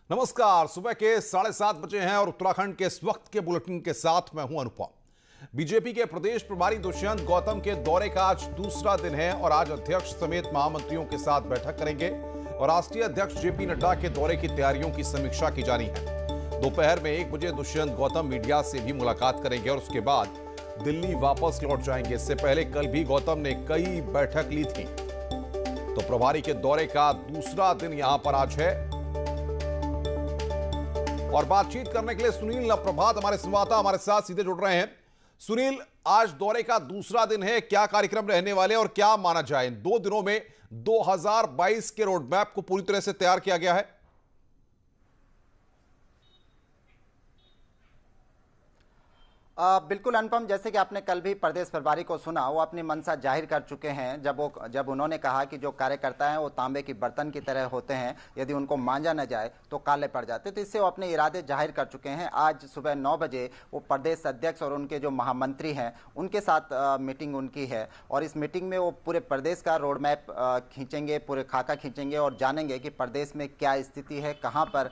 नमस्कार। सुबह के 7:30 बजे हैं और उत्तराखंड के इस वक्त के बुलेटिन के साथ मैं हूं अनुपम। बीजेपी के प्रदेश प्रभारी दुष्यंत गौतम के दौरे का आज दूसरा दिन है और आज अध्यक्ष समेत महामंत्रियों के साथ बैठक करेंगे और राष्ट्रीय अध्यक्ष जेपी नड्डा के दौरे की तैयारियों की समीक्षा की जानी है। दोपहर में 1 बजे दुष्यंत गौतम मीडिया से भी मुलाकात करेंगे और उसके बाद दिल्ली वापस लौट जाएंगे। इससे पहले कल भी गौतम ने कई बैठक ली थी। तो प्रभारी के दौरे का दूसरा दिन यहां पर आज है और बातचीत करने के लिए सुनील प्रभात हमारे संवाददाता हमारे साथ सीधे जुड़ रहे हैं। सुनील, आज दौरे का दूसरा दिन है, क्या कार्यक्रम रहने वाले और क्या माना जाए इन 2 दिनों में 2022 के रोड मैप को पूरी तरह से तैयार किया गया है? बिल्कुल अनुपम, जैसे कि आपने कल भी प्रदेश प्रभारी को सुना, वो अपनी मंशा जाहिर कर चुके हैं जब उन्होंने कहा कि जो कार्यकर्ता हैं वो तांबे की बर्तन की तरह होते हैं, यदि उनको मांजा न जाए तो काले पड़ जाते। तो इससे वो अपने इरादे जाहिर कर चुके हैं। आज सुबह 9 बजे वो प्रदेश अध्यक्ष और उनके जो महामंत्री हैं उनके साथ मीटिंग उनकी है और इस मीटिंग में वो पूरे प्रदेश का रोड मैप खींचेंगे, पूरे खाका खींचेंगे और जानेंगे कि प्रदेश में क्या स्थिति है, कहाँ पर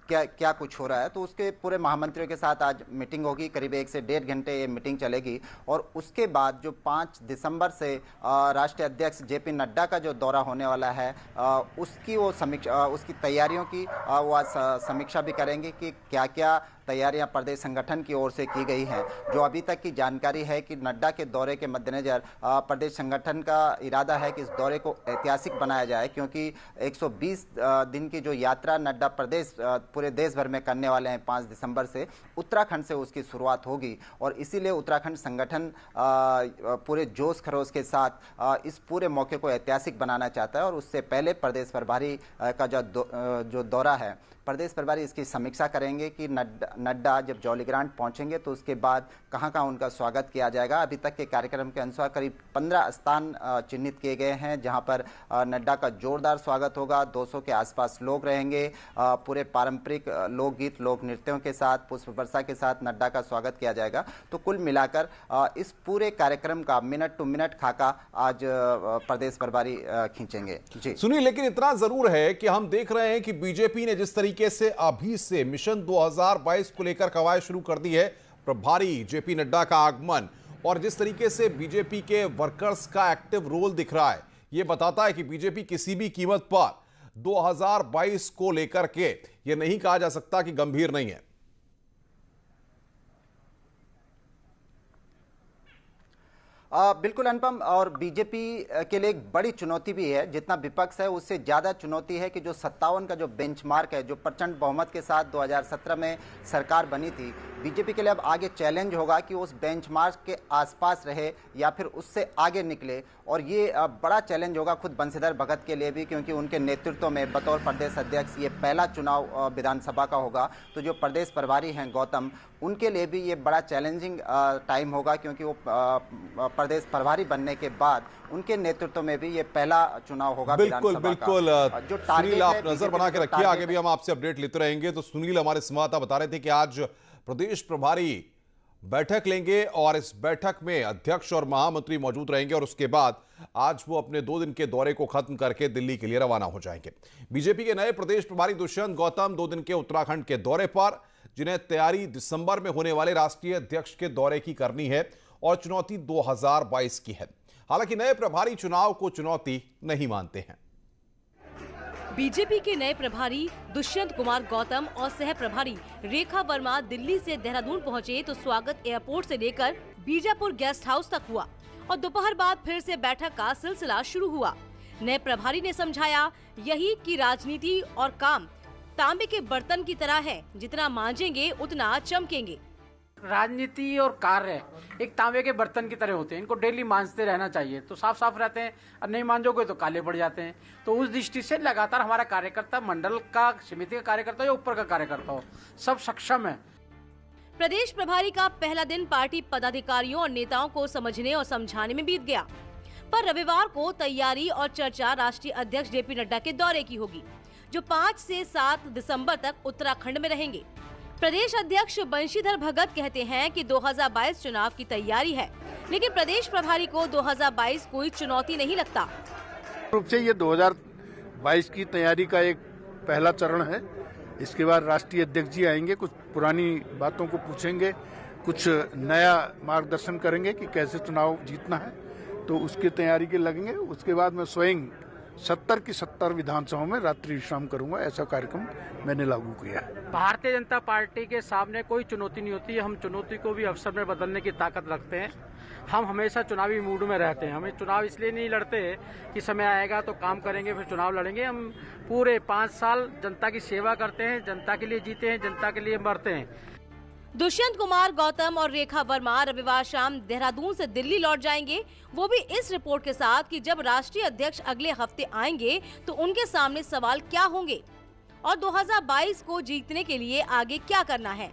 क्या कुछ हो रहा है। तो उसके पूरे महामंत्रियों के साथ आज मीटिंग होगी। करीब 1 से 1.5 घंटे ये मीटिंग चलेगी और उसके बाद जो 5 दिसंबर से राष्ट्रीय अध्यक्ष जेपी नड्डा का जो दौरा होने वाला है उसकी वो समीक्षा, उसकी तैयारियों की वो आज समीक्षा भी करेंगे कि क्या क्या तैयारियां प्रदेश संगठन की ओर से की गई हैं। जो अभी तक की जानकारी है कि नड्डा के दौरे के मद्देनजर प्रदेश संगठन का इरादा है कि इस दौरे को ऐतिहासिक बनाया जाए, क्योंकि 120 दिन की जो यात्रा नड्डा प्रदेश पूरे देश भर में करने वाले हैं 5 दिसंबर से, उत्तराखंड से उसकी शुरुआत होगी और इसीलिए उत्तराखंड संगठन पूरे जोश खरोश के साथ इस पूरे मौके को ऐतिहासिक बनाना चाहता है और उससे पहले प्रदेश प्रभारी का जो दौरा है, प्रदेश प्रभारी इसकी समीक्षा करेंगे कि नड्डा जब जौलीग्रांट पहुंचेंगे तो उसके बाद कहां उनका स्वागत किया जाएगा। अभी तक के कार्यक्रम के अनुसार करीब 15 स्थान चिन्हित किए गए हैं जहां पर नड्डा का जोरदार स्वागत होगा। 200 के आसपास लोग रहेंगे। पूरे पारंपरिक लोकगीत लोक नृत्यों के साथ, पुष्प वर्षा के साथ नड्डा का स्वागत किया जाएगा। तो कुल मिलाकर इस पूरे कार्यक्रम का मिनट टू मिनट खाका आज प्रदेश प्रभारी खींचेंगे। जी सुनिए, लेकिन इतना जरूर है कि हम देख रहे हैं कि बीजेपी ने जिस तरीके से अभी से मिशन 2022 को लेकर कवायद शुरू कर दी है, प्रभारी जेपी नड्डा का आगमन और जिस तरीके से बीजेपी के वर्कर्स का एक्टिव रोल दिख रहा है, यह बताता है कि बीजेपी किसी भी कीमत पर 2022 को लेकर के यह नहीं कहा जा सकता कि गंभीर नहीं है। बिल्कुल अनुपम, और बीजेपी के लिए एक बड़ी चुनौती भी है। जितना विपक्ष है उससे ज़्यादा चुनौती है कि जो 57 का जो बेंचमार्क है, जो प्रचंड बहुमत के साथ 2017 में सरकार बनी थी, बीजेपी के लिए अब आगे चैलेंज होगा कि उस बेंचमार्क के आसपास रहे या फिर उससे आगे निकले। और ये बड़ा चैलेंज होगा खुद बंशीधर भगत के लिए भी, क्योंकि उनके नेतृत्व में बतौर प्रदेश अध्यक्ष ये पहला चुनाव विधानसभा का होगा। तो जो प्रदेश प्रभारी हैं गौतम, उनके लिए भी ये बड़ा चैलेंजिंग टाइम होगा, क्योंकि वो प्रदेश प्रभारी बनने के बाद उनके नेतृत्व में भी ये पहला चुनाव होगा। बिल्कुल बिल्कुल जो सुनील, आप नजर बना के रखिए, आगे भी हम आपसे अपडेट लेते रहेंगे। तो सुनील हमारे संवाददाता बता रहे थे कि आज प्रदेश प्रभारी बैठक लेंगे और इस बैठक में अध्यक्ष और महामंत्री मौजूद रहेंगे और उसके बाद आज वो अपने 2 दिन के दौरे को खत्म करके दिल्ली के लिए रवाना हो जाएंगे। बीजेपी के नए प्रदेश प्रभारी दुष्यंत गौतम 2 दिन के उत्तराखंड के दौरे पर, जिन्हें तैयारी दिसंबर में होने वाले राष्ट्रीय अध्यक्ष के दौरे की करनी है और चुनौती 2022 की है। हालांकि नए प्रभारी चुनाव को चुनौती नहीं मानते हैं। बीजेपी के नए प्रभारी दुष्यंत कुमार गौतम और सह प्रभारी रेखा वर्मा दिल्ली से देहरादून पहुंचे तो स्वागत एयरपोर्ट से लेकर बीजापुर गेस्ट हाउस तक हुआ और दोपहर बाद फिर से बैठक का सिलसिला शुरू हुआ। नए प्रभारी ने समझाया यही कि राजनीति और काम तांबे के बर्तन की तरह है, जितना मांजेंगे उतना चमकेंगे। राजनीति और कार्य एक तांबे के बर्तन की तरह होते हैं, इनको डेली मांजते रहना चाहिए तो साफ साफ रहते हैं, और नहीं मांजोगे तो काले पड़ जाते हैं। तो उस दृष्टि से लगातार हमारा कार्यकर्ता, मंडल का, समिति का कार्यकर्ता या ऊपर का कार्यकर्ता हो, सब सक्षम है। प्रदेश प्रभारी का पहला दिन पार्टी पदाधिकारियों और नेताओं को समझने और समझाने में बीत गया, पर रविवार को तैयारी और चर्चा राष्ट्रीय अध्यक्ष जेपी नड्डा के दौरे की होगी, जो 5 से 7 दिसंबर तक उत्तराखंड में रहेंगे। प्रदेश अध्यक्ष बंशीधर भगत कहते हैं कि 2022 चुनाव की तैयारी है, लेकिन प्रदेश प्रभारी को 2022 कोई चुनौती नहीं लगता। रूप से ये 2022 की तैयारी का एक पहला चरण है। इसके बाद राष्ट्रीय अध्यक्ष जी आएंगे, कुछ पुरानी बातों को पूछेंगे, कुछ नया मार्गदर्शन करेंगे कि कैसे चुनाव जीतना है, तो उसकी तैयारी के लगेंगे। उसके बाद मैं स्वयं 70 की 70 विधानसभाओं में रात्रि विश्राम करूंगा। ऐसा कार्यक्रम मैंने लागू किया है। भारतीय जनता पार्टी के सामने कोई चुनौती नहीं होती है। हम चुनौती को भी अवसर में बदलने की ताकत रखते हैं। हम हमेशा चुनावी मूड में रहते हैं। हमें चुनाव इसलिए नहीं लड़ते कि समय आएगा तो काम करेंगे फिर चुनाव लड़ेंगे। हम पूरे 5 साल जनता की सेवा करते हैं, जनता के लिए जीते हैं, जनता के लिए मरते हैं। दुष्यंत कुमार गौतम और रेखा वर्मा रविवार शाम देहरादून से दिल्ली लौट जाएंगे, वो भी इस रिपोर्ट के साथ कि जब राष्ट्रीय अध्यक्ष अगले हफ्ते आएंगे तो उनके सामने सवाल क्या होंगे और 2022 को जीतने के लिए आगे क्या करना है।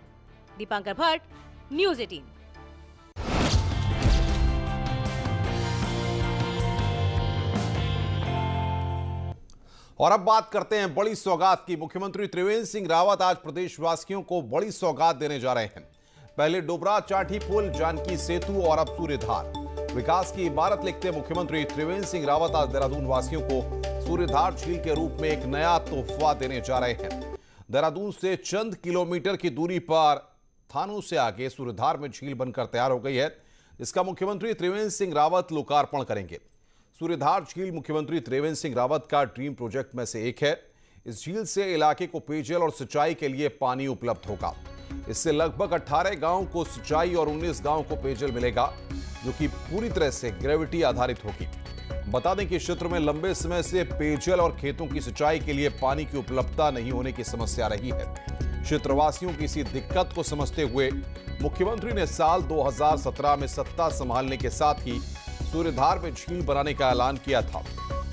दीपांकर भट्ट, न्यूज़ 18। और अब बात करते हैं बड़ी सौगात की। मुख्यमंत्री त्रिवेंद्र सिंह रावत आज प्रदेशवासियों को बड़ी सौगात देने जा रहे हैं। पहले डोबरा चाठी पुल, जानकी सेतु और अब सूर्यधार। विकास की इबारत लिखते मुख्यमंत्री त्रिवेंद्र सिंह रावत आज देहरादून वासियों को सूर्यधार झील के रूप में एक नया तोहफा देने जा रहे हैं। देहरादून से चंद किलोमीटर की दूरी पर थानों से आगे सूर्यधार में झील बनकर तैयार हो गई है, जिसका मुख्यमंत्री त्रिवेंद्र सिंह रावत लोकार्पण करेंगे। सूर्यधार झील मुख्यमंत्री त्रिवेंद्र सिंह रावत का ड्रीम प्रोजेक्ट में से एक है। इस झील से इलाके को पेयजल और सिंचाई के लिए पानी उपलब्ध होगा। इससे लगभग 18 गांवों को सिंचाई और 19 गांवों को पेयजल मिलेगा, जो कि पूरी तरह से ग्रेविटी आधारित होगी। बता दें कि इस क्षेत्र में लंबे समय से पेयजल और खेतों की सिंचाई के लिए पानी की उपलब्धता नहीं होने की समस्या रही है। क्षेत्रवासियों की इसी दिक्कत को समझते हुए मुख्यमंत्री ने साल 2017 में सत्ता संभालने के साथ ही सूर्यधार में झील बनाने का ऐलान किया था।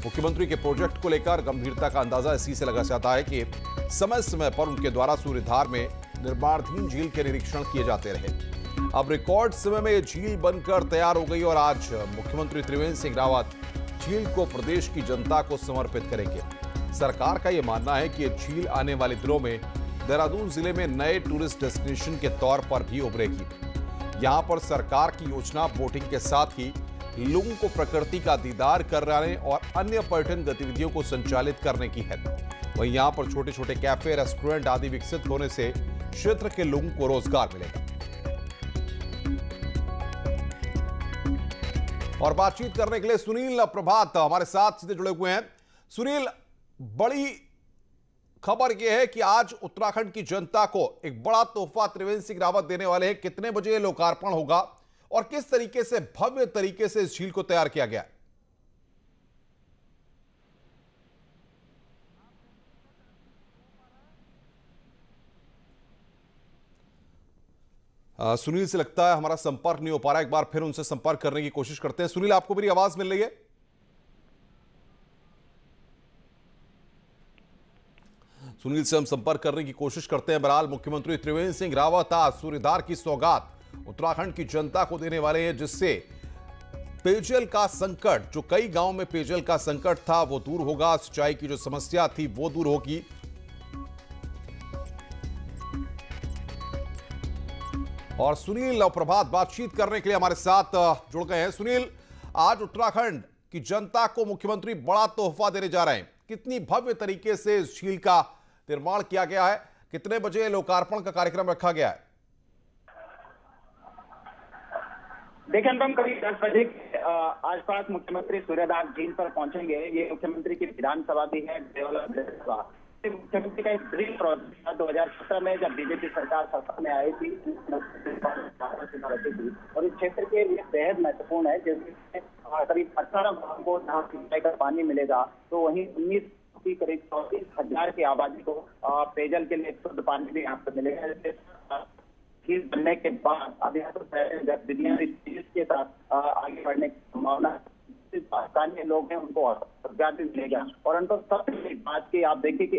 मुख्यमंत्री के प्रोजेक्ट को लेकर गंभीरता का अंदाजा इसी से लगा जाता है कि समय समय पर उनके द्वारा सूर्यधार में निर्माणाधीन झील के निरीक्षण किए जाते रहे। अब रिकॉर्ड समय में यह झील बनकर तैयार हो गई और आज मुख्यमंत्री त्रिवेंद्र सिंह रावत झील को प्रदेश की जनता को समर्पित करेंगे। सरकार का यह मानना है कि यह झील आने वाले दिनों में देहरादून जिले में नए टूरिस्ट डेस्टिनेशन के तौर पर भी उभरेगी। यहां पर सरकार की योजना बोटिंग के साथ ही लोगों को प्रकृति का दीदार कराने और अन्य पर्यटन गतिविधियों को संचालित करने की है। वहीं यहां पर छोटे छोटे कैफे, रेस्टोरेंट आदि विकसित होने से क्षेत्र के लोगों को रोजगार मिलेगा। और बातचीत करने के लिए सुनील प्रभात हमारे साथ सीधे जुड़े हुए हैं। सुनील, बड़ी खबर यह है कि आज उत्तराखंड की जनता को एक बड़ा तोहफा त्रिवेंद्र सिंह रावत देने वाले हैं। कितने बजे लोकार्पण होगा और किस तरीके से भव्य तरीके से इस झील को तैयार किया गया है? सुनील से लगता है हमारा संपर्क नहीं हो पा रहा है। एक बार फिर उनसे संपर्क करने की कोशिश करते हैं। सुनील, आपको मेरी आवाज मिल रही है? सुनील से हम संपर्क करने की कोशिश करते हैं। बहरहाल मुख्यमंत्री त्रिवेंद्र सिंह रावत आज सूर्यधार की सौगात उत्तराखंड की जनता को देने वाले हैं, जिससे पेयजल का संकट, जो कई गांवों में पेयजल का संकट था, वो दूर होगा। सिंचाई की जो समस्या थी वो दूर होगी। और सुनील और प्रभात बातचीत करने के लिए हमारे साथ जुड़ गए हैं। सुनील, आज उत्तराखंड की जनता को मुख्यमंत्री बड़ा तोहफा देने जा रहे हैं। कितनी भव्य तरीके से इस झील का निर्माण किया गया है? कितने बजे लोकार्पण का कार्यक्रम रखा गया है? देखिए अनुपम, करीब 10 बजे के आसपास मुख्यमंत्री सूर्यधार झील पर पहुंचेंगे। ये मुख्यमंत्री की विधानसभा भी है, मुख्यमंत्री का एक ड्रीम प्रोजेक्ट था। 2017 में जब बीजेपी सरकार सत्ता में आई थी और इस क्षेत्र के लिए बेहद महत्वपूर्ण है, जिसमें करीब 18 गांवों को जहाँ सिंचाई का पानी मिलेगा, तो वहीं 19 की करीब 34,000 की आबादी को पेयजल के लिए शुद्ध पानी भी यहाँ पर मिलेगा। झील बनने के बाद अब यहाँ पर गतिविधियां के साथ आगे बढ़ने की संभावना, स्थानीय लोग हैं उनको रोजगार भी मिलेगा। और उनको सबसे बड़ी बात की आप देखिए कि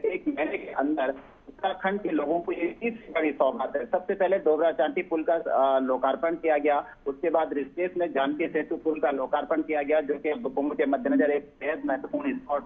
एक महीने के अंदर उत्तराखंड के लोगों को ये तीसरी बड़ी सौगात है। सबसे पहले डोबरा चांठी पुल का लोकार्पण किया गया, उसके बाद ऋषिकेश में जानकी सेतु पुल का लोकार्पण किया गया, जो कि कुंभ के मद्देनजर एक बेहद महत्वपूर्ण स्पॉट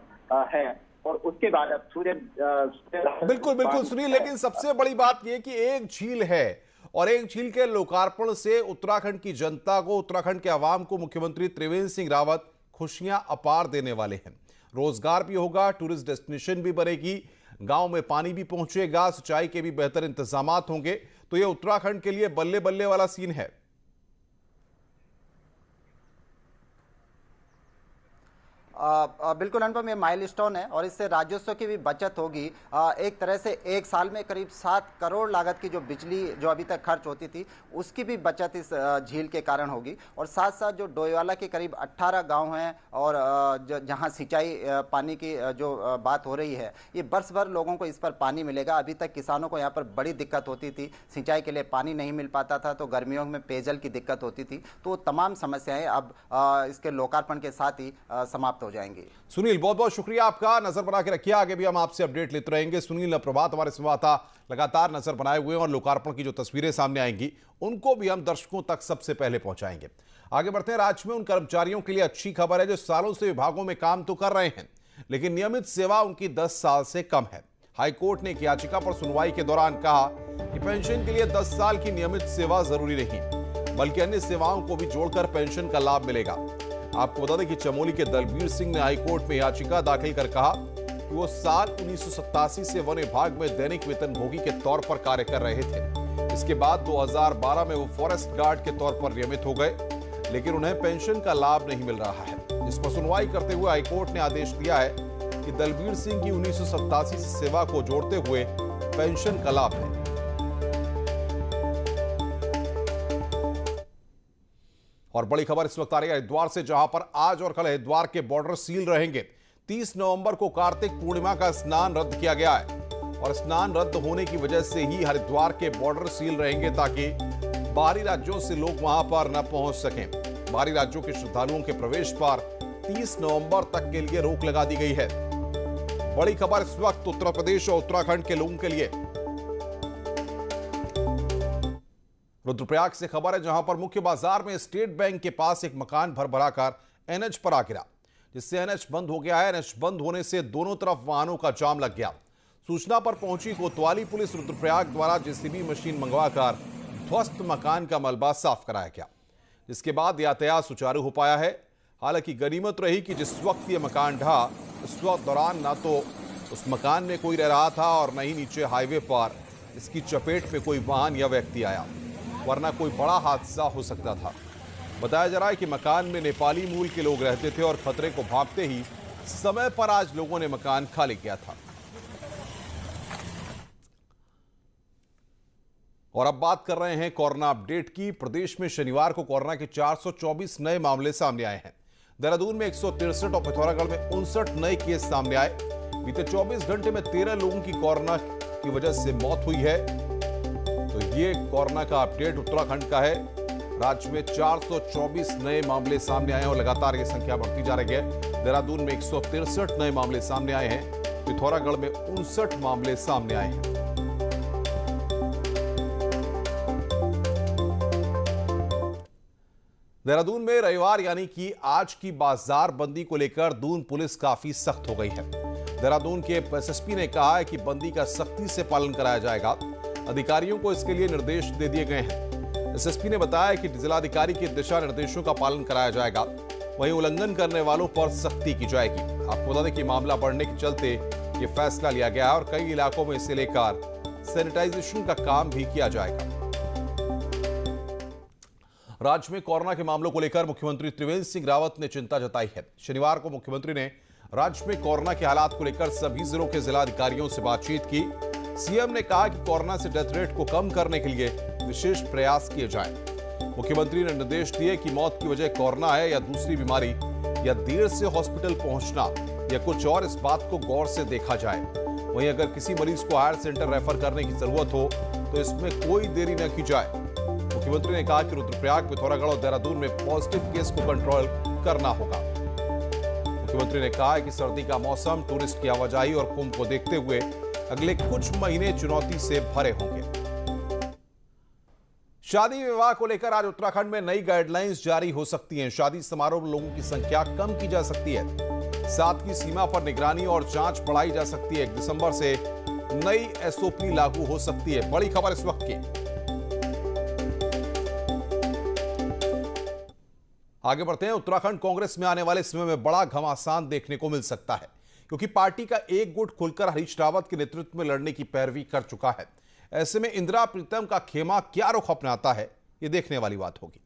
है। और उसके बाद अब सूर्य बिल्कुल बिल्कुल सुनील, लेकिन सबसे बड़ी बात यह कि एक झील है और एक झील के लोकार्पण से उत्तराखंड की जनता को, उत्तराखंड के आवाम को मुख्यमंत्री त्रिवेंद्र सिंह रावत खुशियां अपार देने वाले हैं। रोजगार भी होगा, टूरिस्ट डेस्टिनेशन भी बनेगी, गांव में पानी भी पहुंचेगा, सिंचाई के भी बेहतर इंतजामात होंगे। तो यह उत्तराखंड के लिए बल्ले बल्ले वाला सीन है। बिल्कुल अनुपम, ये माइलस्टोन है और इससे राजस्व की भी बचत होगी। एक तरह से एक साल में करीब 7 करोड़ लागत की जो बिजली जो अभी तक खर्च होती थी उसकी भी बचत इस झील के कारण होगी। और साथ साथ जो डोईवाला के करीब 18 गांव हैं और जहां सिंचाई पानी की जो बात हो रही है, ये बरस भर लोगों को इस पर पानी मिलेगा। अभी तक किसानों को यहाँ पर बड़ी दिक्कत होती थी, सिंचाई के लिए पानी नहीं मिल पाता था, तो गर्मियों में पेयजल की दिक्कत होती थी। तो तमाम समस्याएं अब इसके लोकार्पण के साथ ही समाप्त हो जाएंगी। सुनील, बहुत बहुत शुक्रिया आपका। नजर बना के रखिए, आगे भी हम आपसे अपडेट लेते रहेंगे। सुनील प्रभात हमारे संवाददाता लगातार नजर बनाए हुए हैं और लोकार्पण की जो तस्वीरें सामने आएंगी उनको भी हम दर्शकों तक सबसे पहले पहुंचाएंगे। आगे बढ़ते हैं। राज्य में उन कर्मचारियों के लिए अच्छी खबर है जो सालों से विभागों में काम तो कर रहे हैं, लेकिन नियमित सेवा उनकी 10 साल से कम है। हाईकोर्ट ने एक याचिका पर सुनवाई के दौरान कहा कि पेंशन के लिए 10 साल की नियमित सेवा जरूरी नहीं, बल्कि अन्य सेवाओं को भी जोड़कर पेंशन का लाभ मिलेगा। आपको बता दें कि चमोली के दलबीर सिंह ने हाईकोर्ट में याचिका दाखिल कर कहा कि वो साल 1987 से वन विभाग में दैनिक वेतनभोगी के तौर पर कार्य कर रहे थे। इसके बाद 2012 में वो फॉरेस्ट गार्ड के तौर पर नियमित हो गए, लेकिन उन्हें पेंशन का लाभ नहीं मिल रहा है। इस पर सुनवाई करते हुए हाईकोर्ट ने आदेश दिया है कि दलबीर सिंह की 1987 से सेवा को जोड़ते हुए पेंशन का लाभ है। और बड़ी खबर इस वक्त आ रही है हरिद्वार से, जहां पर आज और कल हरिद्वार के बॉर्डर सील रहेंगे। 30 नवंबर को कार्तिक पूर्णिमा का स्नान रद्द किया गया है और स्नान रद्द होने की वजह से ही हरिद्वार के बॉर्डर सील रहेंगे ताकि बाहरी राज्यों से लोग वहां पर न पहुंच सकें। बाहरी राज्यों के श्रद्धालुओं के प्रवेश पर 30 नवंबर तक के लिए रोक लगा दी गई है। बड़ी खबर इस वक्त उत्तर प्रदेश और उत्तराखंड के लोगों के लिए। रुद्रप्रयाग से खबर है, जहां पर मुख्य बाजार में स्टेट बैंक के पास एक मकान भरभराकर एनएच पर आ गिरा, जिससे एनएच बंद हो गया है। एनएच बंद होने से दोनों तरफ वाहनों का जाम लग गया। सूचना पर पहुंची कोतवाली पुलिस रुद्रप्रयाग द्वारा जेसीबी मशीन मंगवाकर ध्वस्त मकान का मलबा साफ कराया गया, जिसके बाद यातायात सुचारू हो पाया है। हालांकि गनीमत रही कि जिस वक्त ये मकान ढहा उस वक्त दौरान ना तो उस मकान में कोई रह रहा था और न ही नीचे हाईवे पर इसकी चपेट में कोई वाहन या व्यक्ति आया, वरना कोई बड़ा हादसा हो सकता था। बताया जा रहा है कि मकान में नेपाली मूल के लोग रहते थे और खतरे को भांपते ही समय पर आज लोगों ने मकान खाली किया था। और अब बात कर रहे हैं कोरोना अपडेट की। प्रदेश में शनिवार को कोरोना के 424 नए मामले सामने आए हैं। देहरादून में 163 और पिथौरागढ़ में 59 नए केस सामने आए। बीते 24 घंटे में 13 लोगों की कोरोना की वजह से मौत हुई है। तो ये कोरोना का अपडेट उत्तराखंड का है। राज्य में 424 नए मामले सामने आए और लगातार ये संख्या बढ़ती जा रही है। देहरादून में 163 नए मामले सामने आए हैं। पिथौरागढ़ में 59 मामले सामने आए हैं। देहरादून में रविवार यानी कि आज की बाजार बंदी को लेकर दून पुलिस काफी सख्त हो गई है। देहरादून के एसएसपी ने कहा है कि बंदी का सख्ती से पालन कराया जाएगा। अधिकारियों को इसके लिए निर्देश दे दिए गए हैं। एसएसपी ने बताया कि जिलाधिकारी के दिशा निर्देशों का पालन कराया जाएगा, वहीं उल्लंघन करने वालों पर सख्ती की जाएगी। आपको बता दें कि मामला बढ़ने के चलते ये फैसला लिया गया है और कई इलाकों में इसे लेकर सैनिटाइजेशन का काम भी किया जाएगा। राज्य में कोरोना के मामलों को लेकर मुख्यमंत्री त्रिवेंद्र सिंह रावत ने चिंता जताई है। शनिवार को मुख्यमंत्री ने राज्य में कोरोना के हालात को लेकर सभी जिलों के जिलाधिकारियों से बातचीत की। सीएम ने कहा कि कोरोना से डेथ रेट को कम करने के लिए विशेष प्रयास किए जाएं। मुख्यमंत्री ने निर्देश दिए कि मौत की वजह कोरोना है या दूसरी बीमारी या देर से हॉस्पिटल पहुंचना या कुछ और, इस बात को गौर से देखा जाए। वहीं अगर किसी मरीज को हायर सेंटर रेफर करने की जरूरत हो तो इसमें कोई देरी न की जाए। मुख्यमंत्री ने कहा कि रुद्रप्रयाग, पिथौरागढ़ और देहरादून में पॉजिटिव केस को कंट्रोल करना होगा। मुख्यमंत्री ने कहा कि सर्दी का मौसम, टूरिस्ट की आवाजाही और कुंभ को देखते हुए अगले कुछ महीने चुनौती से भरे होंगे। शादी विवाह को लेकर आज उत्तराखंड में नई गाइडलाइंस जारी हो सकती हैं। शादी समारोह में लोगों की संख्या कम की जा सकती है। साथ ही सीमा पर निगरानी और जांच बढ़ाई जा सकती है। 1 दिसंबर से नई एसओपी लागू हो सकती है। बड़ी खबर इस वक्त की। आगे बढ़ते हैं। उत्तराखंड कांग्रेस में आने वाले समय में बड़ा घमासान देखने को मिल सकता है, क्योंकि पार्टी का एक गुट खुलकर हरीश रावत के नेतृत्व में लड़ने की पैरवी कर चुका है। ऐसे में इंदिरा प्रीतम का खेमा क्या रुख अपनाता है, ये देखने वाली बात होगी।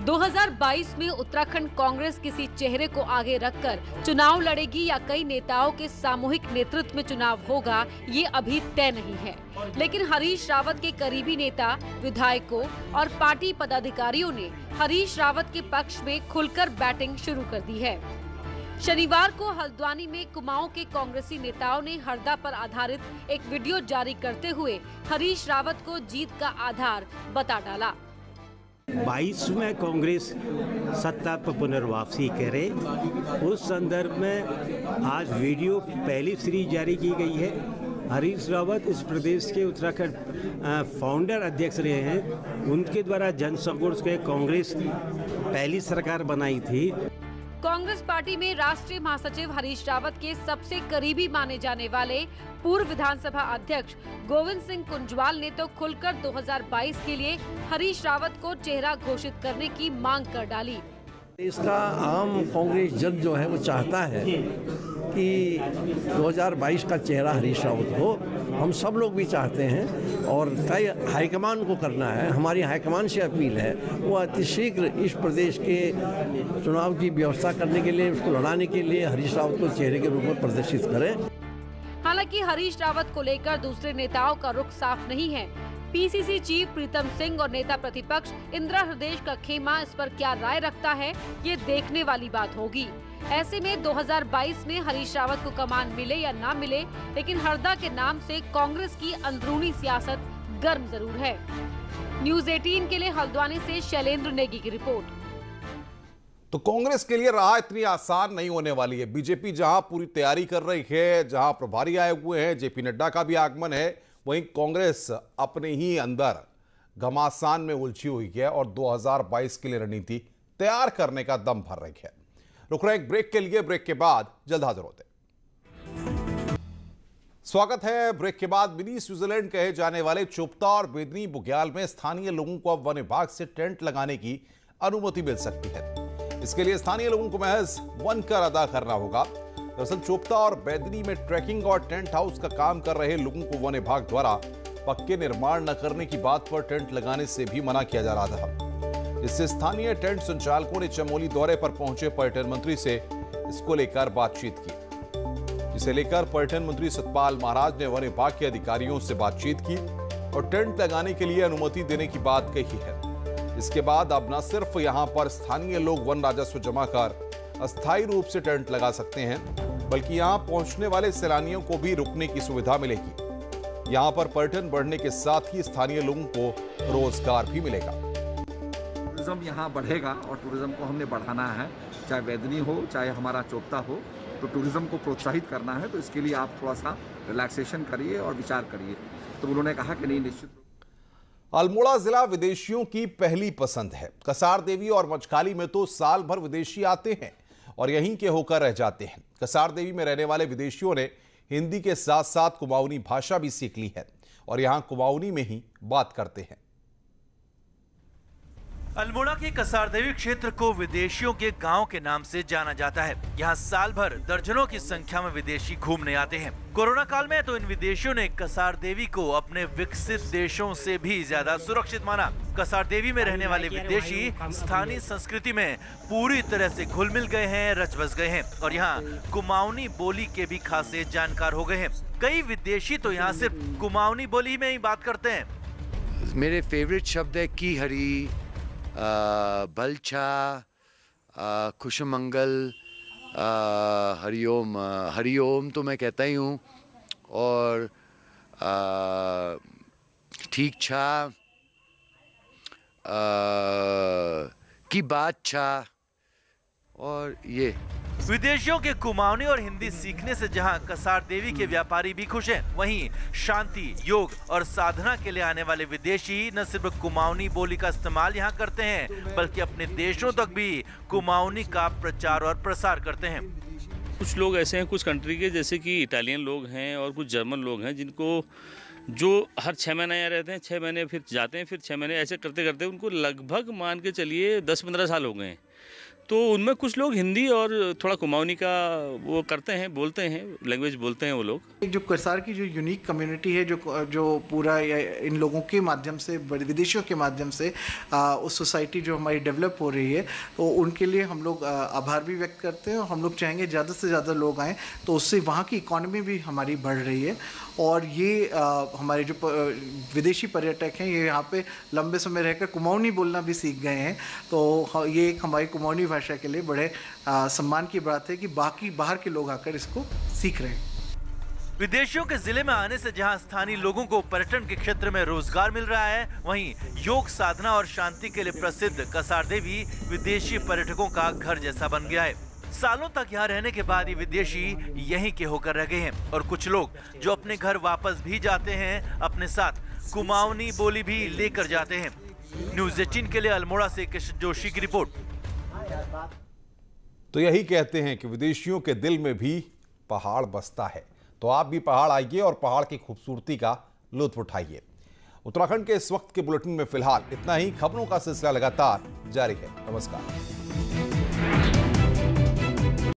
2022 में उत्तराखंड कांग्रेस किसी चेहरे को आगे रखकर चुनाव लड़ेगी या कई नेताओं के सामूहिक नेतृत्व में चुनाव होगा, ये अभी तय नहीं है। लेकिन हरीश रावत के करीबी नेता, विधायकों और पार्टी पदाधिकारियों ने हरीश रावत के पक्ष में खुलकर बैटिंग शुरू कर दी है। शनिवार को हल्द्वानी में कुमाऊं के कांग्रेसी नेताओं ने हरदा पर आधारित एक वीडियो जारी करते हुए हरीश रावत को जीत का आधार बता डाला। 22 में कांग्रेस सत्ता पर पुनर्वापसी करे, उस संदर्भ में आज वीडियो पहली सीरीज जारी की गई है। हरीश रावत इस प्रदेश के उत्तराखंड फाउंडर अध्यक्ष रहे हैं, उनके द्वारा जनसंघर्ष के कांग्रेस पहली सरकार बनाई थी। कांग्रेस पार्टी में राष्ट्रीय महासचिव हरीश रावत के सबसे करीबी माने जाने वाले पूर्व विधानसभा अध्यक्ष गोविंद सिंह कुंजवाल ने तो खुलकर 2022 के लिए हरीश रावत को चेहरा घोषित करने की मांग कर डाली। इसका आम कांग्रेस जन जो है वो चाहता है कि 2022 का चेहरा हरीश रावत हो। हम सब लोग भी चाहते हैं और कई हाईकमान को करना है। हमारी हाईकमान से अपील है वो अतिशीघ्र इस प्रदेश के चुनाव की व्यवस्था करने के लिए, उसको लड़ाने के लिए हरीश रावत को चेहरे के रूप में प्रदर्शित करें। हालांकि हरीश रावत को लेकर दूसरे नेताओं का रुख साफ नहीं है। पीसीसी चीफ प्रीतम सिंह और नेता प्रतिपक्ष इंदिरा हृदय का खेमा इस पर क्या राय रखता है, ये देखने वाली बात होगी। ऐसे में 2022 में हरीश रावत को कमान मिले या ना मिले, लेकिन हरदा के नाम से कांग्रेस की अंदरूनी सियासत गर्म जरूर है। न्यूज़ 18 के लिए हल्द्वानी से शैलेंद्र नेगी की रिपोर्ट। तो कांग्रेस के लिए राह इतनी आसान नहीं होने वाली है। बीजेपी जहां पूरी तैयारी कर रही है, जहां प्रभारी आए हुए हैं, जेपी नड्डा का भी आगमन है, वहीं कांग्रेस अपने ही अंदर घमासान में उलझी हुई है और 2022 के लिए रणनीति तैयार करने का दम भर रही है। रुक रहे एक ब्रेक के लिए, ब्रेक के बाद जल्द हाजिर होते हैं। स्वागत है। ब्रेक के बाद मिनी स्विट्जरलैंड कहे जाने वाले चोपता और बेदनी बुग्याल में स्थानीय लोगों को अब वन विभाग से टेंट लगाने की अनुमति मिल सकती है। इसके लिए स्थानीय लोगों को महज वन कर अदा करना होगा। दरअसल चोपता और बैदनी में ट्रैकिंग और टेंट हाउस का काम कर रहे लोगों को वन विभाग द्वारा पक्के निर्माण न करने की बात पर टेंट लगाने से भी मना किया जा रहा था, जिससे स्थानीय टेंट संचालकों ने चमोली दौरे पर पहुंचे पर्यटन मंत्री से इसको लेकर बातचीत की, जिसे लेकर पर्यटन मंत्री सतपाल महाराज ने वन विभाग के अधिकारियों से बातचीत की और टेंट लगाने के लिए अनुमति देने की बात कही है। इसके बाद अब न सिर्फ यहां पर स्थानीय लोग वन राजस्व जमा कर अस्थायी रूप से टेंट लगा सकते हैं, बल्कि यहां पहुंचने वाले सैलानियों को भी रुकने की सुविधा मिलेगी। यहां पर पर्यटन बढ़ने के साथ ही स्थानीय लोगों को रोजगार भी मिलेगा। टूरिज्म यहाँ बढ़ेगा और टूरिज्म को हमने बढ़ाना है, चाहे बैदनी हो चाहे हमारा चोपता हो, तो टूरिज्म को प्रोत्साहित करना है। तो इसके लिए आप थोड़ा सा रिलैक्सेशन करिए और विचार करिए। तो उन्होंने कहा कि नहीं, निश्चित। अल्मोड़ा जिला विदेशियों की पहली पसंद है। कसार देवी और मचखाली में तो साल भर विदेशी आते हैं और यहीं के होकर रह जाते हैं। कसार देवी में रहने वाले विदेशियों ने हिंदी के साथ साथ कुमाऊनी भाषा भी सीख ली है और यहां कुमाऊनी में ही बात करते हैं। अल्मोड़ा के कसार देवी क्षेत्र को विदेशियों के गांव के नाम से जाना जाता है। यहाँ साल भर दर्जनों की संख्या में विदेशी घूमने आते हैं। कोरोना काल में तो इन विदेशियों ने कसार देवी को अपने विकसित देशों से भी ज्यादा सुरक्षित माना। कसार देवी में रहने वाले विदेशी स्थानीय संस्कृति में पूरी तरह से घुल मिल गए हैं, रच बस गए हैं और यहाँ कुमाऊनी बोली के भी खासे जानकार हो गए हैं। कई विदेशी तो यहाँ सिर्फ कुमाऊनी बोली में ही बात करते हैं। मेरे फेवरेट शब्द है की हरी, बलछा, खुशमंगल, हरिओम। हरिओम तो मैं कहता ही हूँ, और ठीक छा, की बात छा, और ये। विदेशियों के कुमाऊनी और हिंदी सीखने से जहां कसार देवी के व्यापारी भी खुश हैं, वहीं शांति, योग और साधना के लिए आने वाले विदेशी न सिर्फ कुमाऊनी बोली का इस्तेमाल यहां करते हैं, बल्कि अपने देशों तक भी कुमाऊनी का प्रचार और प्रसार करते हैं। कुछ लोग ऐसे हैं कुछ कंट्री के, जैसे कि इटालियन लोग हैं और कुछ जर्मन लोग हैं, जिनको जो हर 6 महीने यहाँ रहते हैं, 6 महीने फिर जाते हैं, फिर 6 महीने, ऐसे करते करते उनको लगभग मान के चलिए 10-15 साल हो गए हैं। तो उनमें कुछ लोग हिंदी और थोड़ा कुमाऊनी का वो करते हैं, बोलते हैं, लैंग्वेज बोलते हैं वो लोग। जो कसार की जो यूनिक कम्युनिटी है, जो पूरा इन लोगों के माध्यम से, विदेशियों के माध्यम से उस सोसाइटी जो हमारी डेवलप हो रही है, तो उनके लिए हम लोग आभार भी व्यक्त करते हैं। और हम लोग चाहेंगे ज़्यादा से ज़्यादा लोग आएँ, तो उससे वहाँ की इकॉनमी भी हमारी बढ़ रही है। और ये हमारे जो विदेशी पर्यटक हैं, ये यहाँ पे लंबे समय रहकर कुमाऊनी बोलना भी सीख गए हैं। तो ये एक हमारी कुमाऊनी भाषा के लिए बड़े सम्मान की बात है कि बाकी बाहर के लोग आकर इसको सीख रहे हैं। विदेशियों के जिले में आने से जहां स्थानीय लोगों को पर्यटन के क्षेत्र में रोजगार मिल रहा है, वहीं योग साधना और शांति के लिए प्रसिद्ध कसार देवी विदेशी पर्यटकों का घर जैसा बन गया है। सालों तक यहाँ रहने के बाद ये विदेशी यहीं के होकर रह गए हैं और कुछ लोग जो अपने घर वापस भी जाते हैं, अपने साथ कुमाऊनी बोली भी लेकर जाते हैं। न्यूज़ 18 के लिए अल्मोड़ा से कृष्ण जोशी की रिपोर्ट। तो यही कहते हैं कि विदेशियों के दिल में भी पहाड़ बसता है। तो आप भी पहाड़ आइए और पहाड़ की खूबसूरती का लुत्फ उठाइए। उत्तराखंड के इस वक्त के बुलेटिन में फिलहाल इतना ही। खबरों का सिलसिला लगातार जारी है। नमस्कार।